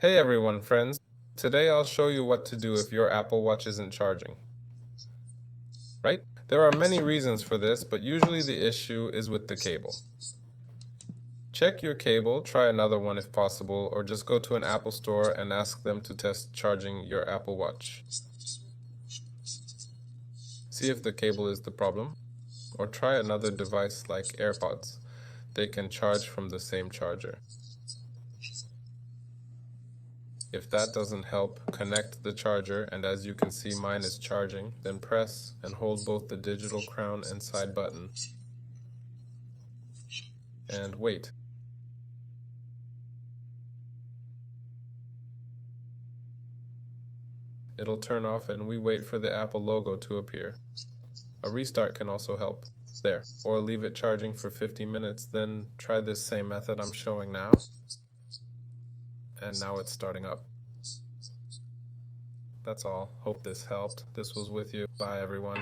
Hey everyone, friends. Today I'll show you what to do if your Apple Watch isn't charging. Right? There are many reasons for this, but usually the issue is with the cable. Check your cable, try another one if possible, or just go to an Apple store and ask them to test charging your Apple Watch. See if the cable is the problem, or try another device like AirPods. They can charge from the same charger. If that doesn't help, connect the charger, and as you can see mine is charging, then press and hold both the digital crown and side button. And wait. It'll turn off and we wait for the Apple logo to appear. A restart can also help. There. Or leave it charging for 50 minutes, then try this same method I'm showing now. And now it's starting up. That's all. Hope this helped. This was with you. Bye everyone.